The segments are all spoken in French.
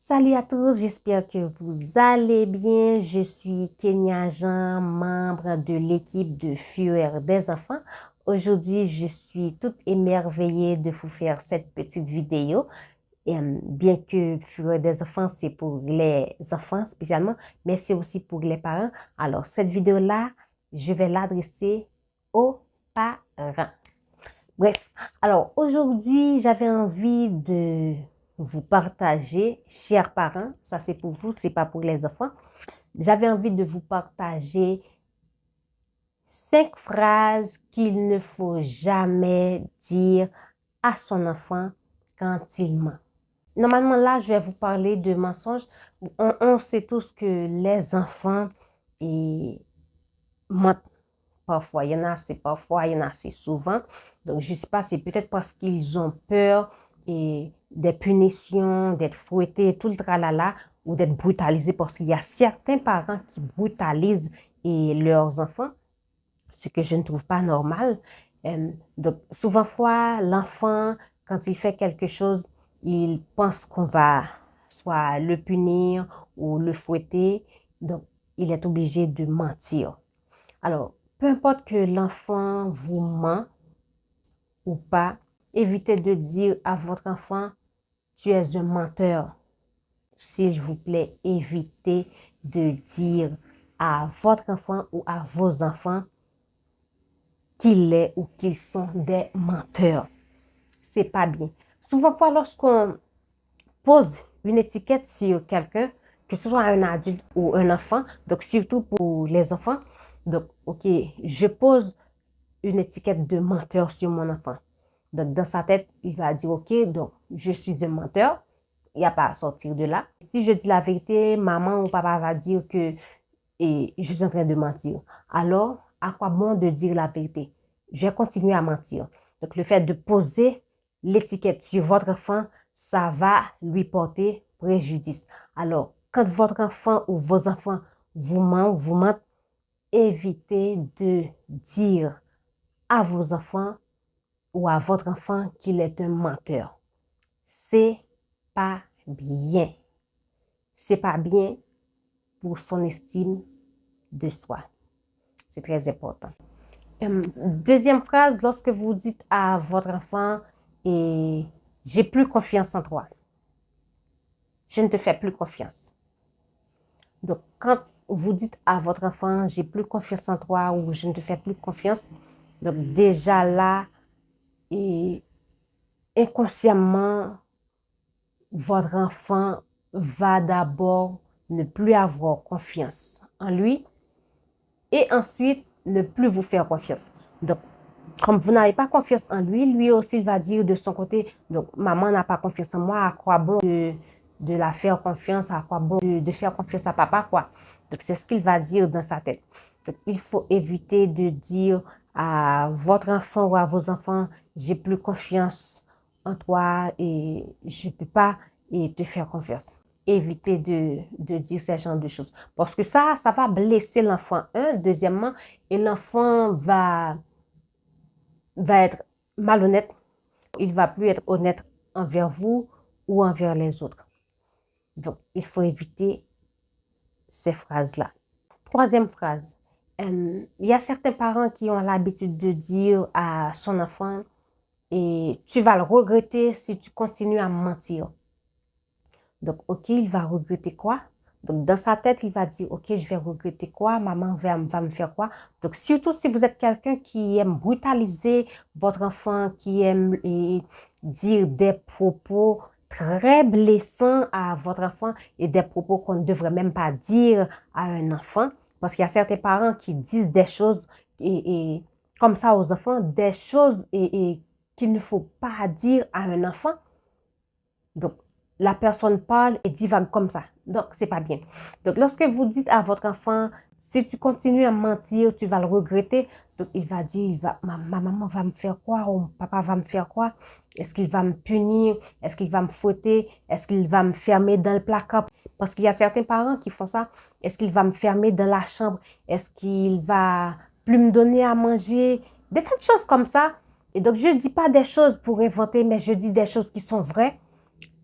Salut à tous, j'espère que vous allez bien. Je suis Kenya Jean, membre de l'équipe de Fureur des enfants. Aujourd'hui, je suis toute émerveillée de vous faire cette petite vidéo. Bien que Fureur des enfants, c'est pour les enfants spécialement, mais c'est aussi pour les parents. Alors, cette vidéo-là, je vais l'adresser aux parents. Bref, alors aujourd'hui, j'avais envie de vous partager, chers parents, ça c'est pour vous, c'est pas pour les enfants. J'avais envie de vous partager 5 phrases qu'il ne faut jamais dire à son enfant quand il ment. Normalement, là, je vais vous parler de mensonges. On sait tous que les enfants mentent. Parfois, il y en a assez parfois, il y en a assez souvent. Donc, je ne sais pas, c'est peut-être parce qu'ils ont peur des punitions, d'être fouettés, tout le tralala, ou d'être brutalisés, parce qu'il y a certains parents qui brutalisent leurs enfants, ce que je ne trouve pas normal. Donc, souvent, l'enfant, quand il fait quelque chose, il pense qu'on va soit le punir ou le fouetter. Donc, il est obligé de mentir. Alors, peu importe que l'enfant vous ment ou pas, évitez de dire à votre enfant, tu es un menteur. S'il vous plaît, évitez de dire à votre enfant ou à vos enfants qu'il est ou qu'ils sont des menteurs. C'est pas bien. Souvent, lorsqu'on pose une étiquette sur quelqu'un, que ce soit un adulte ou un enfant, donc surtout pour les enfants, donc, ok, je pose une étiquette de menteur sur mon enfant. Donc, dans sa tête, il va dire, ok, donc, je suis un menteur. Il n'y a pas à sortir de là. Si je dis la vérité, maman ou papa va dire que je suis en train de mentir. Alors, à quoi bon de dire la vérité? Je vais continuer à mentir. Donc, le fait de poser l'étiquette sur votre enfant, ça va lui porter préjudice. Alors, quand votre enfant ou vos enfants vous mentent, évitez de dire à vos enfants ou à votre enfant qu'il est un menteur. C'est pas bien. C'est pas bien pour son estime de soi. C'est très important. Deuxième phrase, lorsque vous dites à votre enfant et j'ai plus confiance en toi. Je ne te fais plus confiance. Donc, quand vous dites à votre enfant j'ai plus confiance en toi ou je ne te fais plus confiance, donc déjà là, et inconsciemment, votre enfant va d'abord ne plus avoir confiance en lui et ensuite ne plus vous faire confiance. Donc, comme vous n'avez pas confiance en lui, lui aussi il va dire de son côté, donc maman n'a pas confiance en moi, à quoi bon de la faire confiance, à quoi bon de faire confiance à papa, quoi. Donc, c'est ce qu'il va dire dans sa tête. Donc, il faut éviter de dire à votre enfant ou à vos enfants, j'ai plus confiance en toi et je ne peux pas te faire confiance. Évitez de dire ce genre de choses. Parce que ça va blesser l'enfant. Deuxièmement, et l'enfant va être malhonnête. Il ne va plus être honnête envers vous ou envers les autres. Donc, il faut éviter ces phrases-là. Troisième phrase. Il y a certains parents qui ont l'habitude de dire à son enfant et tu vas le regretter si tu continues à mentir. Donc, ok, il va regretter quoi? Donc, dans sa tête, il va dire, ok, je vais regretter quoi? Maman va me faire quoi? Donc, surtout si vous êtes quelqu'un qui aime brutaliser votre enfant, qui aime dire des propos très blessants à votre enfant et des propos qu'on ne devrait même pas dire à un enfant. Parce qu'il y a certains parents qui disent des choses comme ça aux enfants, des choses qu'il ne faut pas dire à un enfant. Donc, la personne parle et divague comme ça. Donc, c'est pas bien. Donc, lorsque vous dites à votre enfant, si tu continues à mentir, tu vas le regretter. Donc, il va dire, ma maman va me faire quoi? Ou mon papa va me faire quoi? Est-ce qu'il va me punir? Est-ce qu'il va me fouetter? Est-ce qu'il va me fermer dans le placard? Parce qu'il y a certains parents qui font ça. Est-ce qu'il va me fermer dans la chambre? Est-ce qu'il va plus me donner à manger? Des tas de choses comme ça. Et donc, je ne dis pas des choses pour inventer, mais je dis des choses qui sont vraies.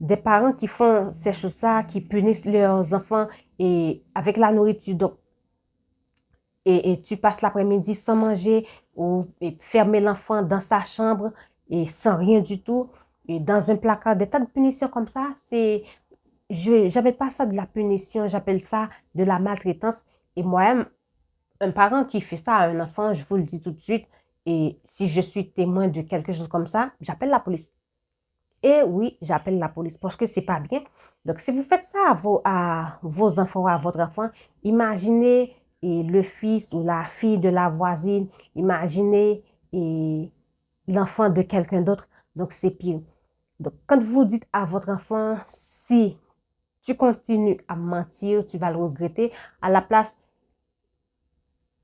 des parents qui font ces choses-là, qui punissent leurs enfants et avec la nourriture. Donc, et tu passes l'après-midi sans manger ou fermer l'enfant dans sa chambre et sans rien du tout, et dans un placard, des tas de punitions comme ça, j'appelle pas ça de la punition, j'appelle ça de la maltraitance. Et moi-même, un parent qui fait ça à un enfant, je vous le dis tout de suite, et si je suis témoin de quelque chose comme ça, j'appelle la police. Et oui, j'appelle la police parce que c'est pas bien. Donc, si vous faites ça à vos enfants ou à votre enfant, imaginez le fils ou la fille de la voisine, imaginez l'enfant de quelqu'un d'autre. Donc, c'est pire. Donc, quand vous dites à votre enfant, si tu continues à mentir, tu vas le regretter. À la place,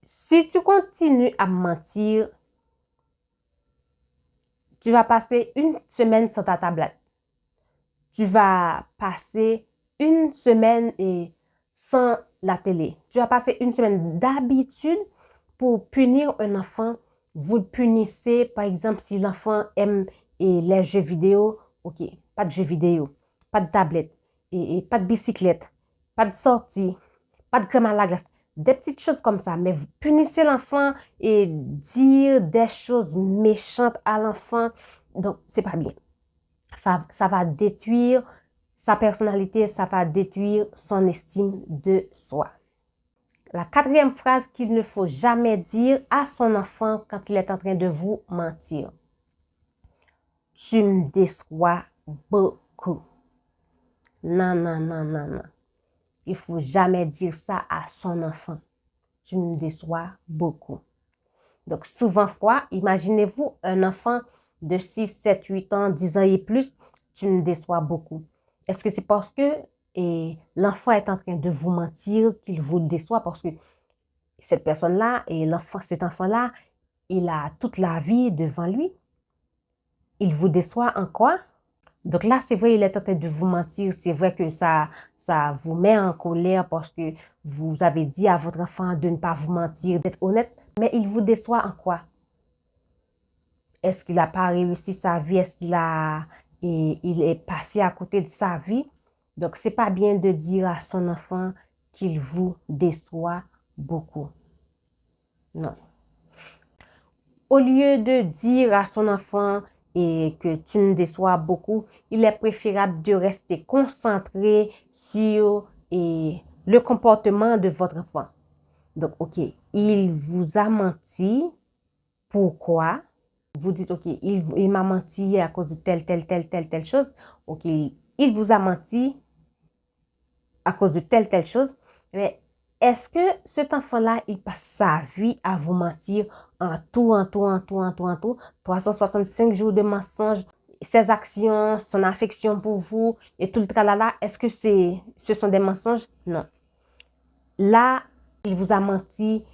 si tu continues à mentir, tu vas passer une semaine sans ta tablette. Tu vas passer une semaine sans la télé. Tu vas passer une semaine d'habitude pour punir un enfant. Vous le punissez, par exemple, si l'enfant aime les jeux vidéo, ok, pas de jeux vidéo, pas de tablette, et pas de bicyclette, pas de sortie, pas de crème à la glace. Des petites choses comme ça, mais vous punissez l'enfant et dire des choses méchantes à l'enfant, donc c'est pas bien. Ça va détruire sa personnalité, ça va détruire son estime de soi. La quatrième phrase qu'il ne faut jamais dire à son enfant quand il est en train de vous mentir. Tu me déçois beaucoup. Non, non, non, non, non. Il ne faut jamais dire ça à son enfant. Tu me déçois beaucoup. Donc, souvent fois, imaginez-vous un enfant de 6, 7, 8 ans, 10 ans et plus, tu me déçois beaucoup. Est-ce que c'est parce que l'enfant est en train de vous mentir qu'il vous déçoit? Parce que cette personne-là et cet enfant-là, il a toute la vie devant lui. Il vous déçoit en quoi? Donc là, c'est vrai, il est en train de vous mentir. C'est vrai que ça vous met en colère parce que vous avez dit à votre enfant de ne pas vous mentir, d'être honnête. Mais il vous déçoit en quoi? Est-ce qu'il n'a pas réussi sa vie? Est-ce il est passé à côté de sa vie? Donc, c'est pas bien de dire à son enfant qu'il vous déçoit beaucoup. Non. Au lieu de dire à son enfant que tu me déçois beaucoup, il est préférable de rester concentré sur le comportement de votre enfant. Donc, OK, il vous a menti. Pourquoi? Vous dites, OK, il m'a menti à cause de telle chose. OK, il vous a menti à cause de telle chose. Mais est-ce que cet enfant-là, il passe sa vie à vous mentir en tout, 365 jours de mensonges, ses actions, son affection pour vous et tout le tralala, est-ce que ce sont des mensonges? Non. Là, il vous a menti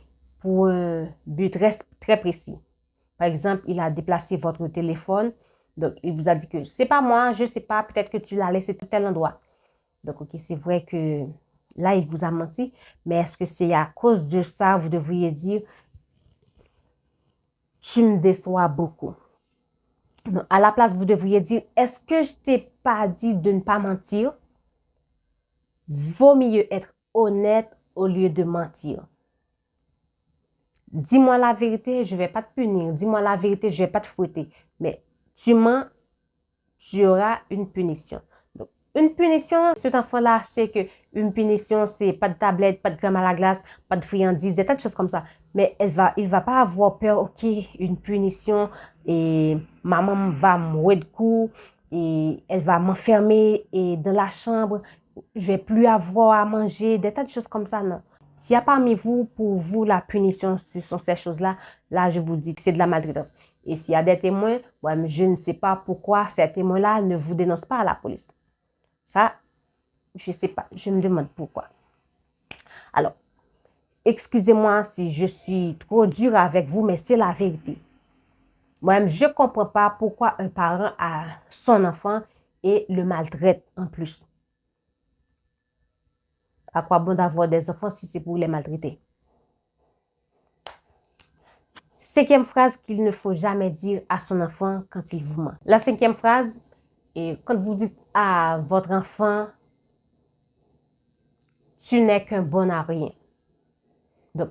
pour un but très précis. Par exemple, il a déplacé votre téléphone. Donc, il vous a dit que c'est pas moi, je sais pas, peut-être que tu l'as laissé à tel endroit. Donc, OK, c'est vrai que là, il vous a menti. Mais est-ce que c'est à cause de ça, vous devriez dire, tu me déçois beaucoup. Donc, à la place, vous devriez dire, est-ce que je t'ai pas dit de ne pas mentir? Vaut mieux être honnête au lieu de mentir. Dis-moi la vérité, je ne vais pas te punir. Dis-moi la vérité, je ne vais pas te fouetter. Mais tu mens, tu auras une punition. Donc, une punition, cet enfant-là sait que une punition, c'est pas de tablette, pas de crème à la glace, pas de friandises, des tas de choses comme ça. Mais il va pas avoir peur, OK, une punition et maman va me de coups et elle va m'enfermer et dans la chambre, je vais plus avoir à manger, des tas de choses comme ça, non. S'il y a parmi vous, pour vous, la punition, ce sont ces choses-là, là, je vous dis que c'est de la maltraitance. Et s'il y a des témoins, ouais, je ne sais pas pourquoi ces témoins-là ne vous dénoncent pas à la police. Ça, je ne sais pas. Je me demande pourquoi. Alors, excusez-moi si je suis trop dure avec vous, mais c'est la vérité. Moi-même, je ne comprends pas pourquoi un parent a son enfant et le maltraite en plus. À quoi bon d'avoir des enfants si c'est pour les maltraiter? Cinquième phrase qu'il ne faut jamais dire à son enfant quand il vous ment. La cinquième phrase, Et quand vous dites à votre enfant, tu n'es qu'un bon à rien. Donc,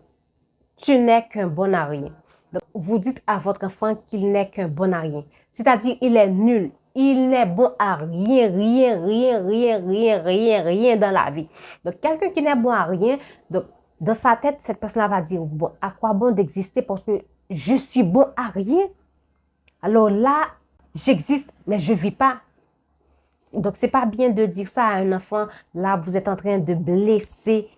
tu n'es qu'un bon à rien. Donc, vous dites à votre enfant qu'il n'est qu'un bon à rien. C'est-à-dire, il est nul. Il n'est bon à rien, rien dans la vie. Donc, quelqu'un qui n'est bon à rien, donc, dans sa tête, cette personne-là va dire, bon, à quoi bon d'exister parce que je suis bon à rien? Alors là, j'existe, mais je ne vis pas. Donc, c'est pas bien de dire ça à un enfant. Là, vous êtes en train de blesser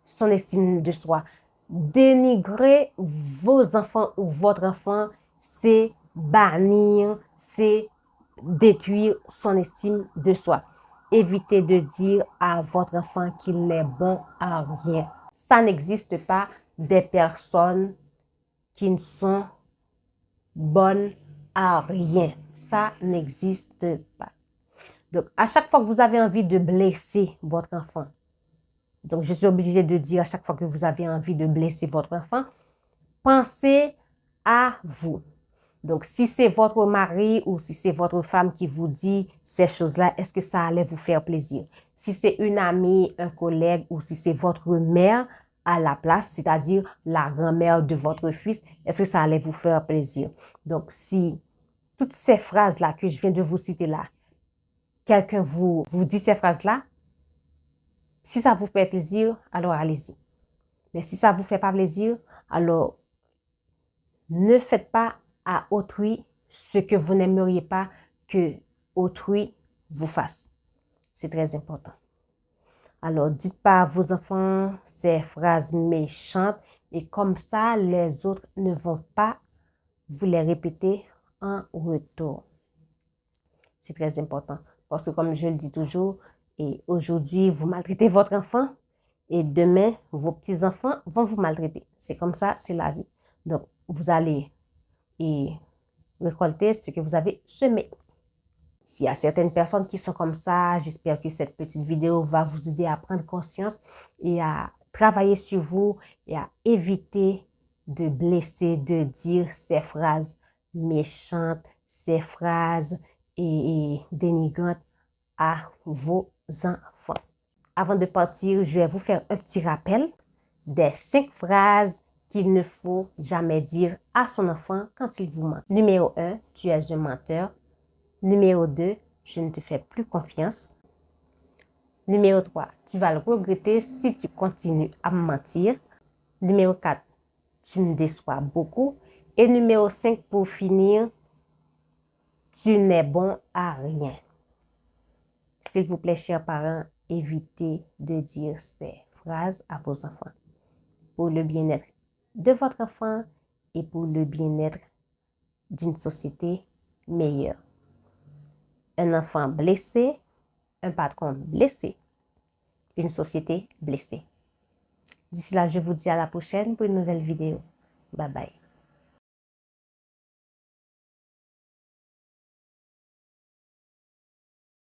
son estime de soi. Dénigrer vos enfants ou votre enfant, c'est bannir, c'est détruire son estime de soi. Évitez de dire à votre enfant qu'il n'est bon à rien. Ça n'existe pas des personnes qui ne sont bonnes à rien. Ça n'existe pas. Donc, à chaque fois que vous avez envie de blesser votre enfant, donc je suis obligée de dire à chaque fois que vous avez envie de blesser votre enfant, pensez à vous. Donc, si c'est votre mari ou si c'est votre femme qui vous dit ces choses-là, est-ce que ça allait vous faire plaisir? Si c'est une amie, un collègue ou si c'est votre mère à la place, c'est-à-dire la grand-mère de votre fils, est-ce que ça allait vous faire plaisir? Donc, si toutes ces phrases-là que je viens de vous citer là, quelqu'un vous dit ces phrases-là, si ça vous fait plaisir, alors allez-y. Mais si ça ne vous fait pas plaisir, alors ne faites pas à autrui ce que vous n'aimeriez pas que autrui vous fasse. C'est très important. Alors, dites pas à vos enfants ces phrases méchantes et comme ça, les autres ne vont pas vous les répéter en retour. C'est très important. Parce que comme je le dis toujours, et aujourd'hui, vous maltraitez votre enfant et demain, vos petits-enfants vont vous maltraiter. C'est comme ça, c'est la vie. Donc, vous allez récolter ce que vous avez semé. S'il y a certaines personnes qui sont comme ça, j'espère que cette petite vidéo va vous aider à prendre conscience et à travailler sur vous et à éviter de blesser, de dire ces phrases méchantes, ces phrases et dénigrantes à vos enfants. Avant de partir, je vais vous faire un petit rappel des 5 phrases qu'il ne faut jamais dire à son enfant quand il vous ment. Numéro 1, tu es un menteur. Numéro 2, je ne te fais plus confiance. Numéro 3, tu vas le regretter si tu continues à me mentir. Numéro 4, tu me déçois beaucoup. Et numéro 5, pour finir, tu n'es bon à rien. S'il vous plaît, chers parents, évitez de dire ces phrases à vos enfants pour le bien-être de votre enfant et pour le bien-être d'une société meilleure. Un enfant blessé, un patron blessé, une société blessée. D'ici là, je vous dis à la prochaine pour une nouvelle vidéo. Bye bye.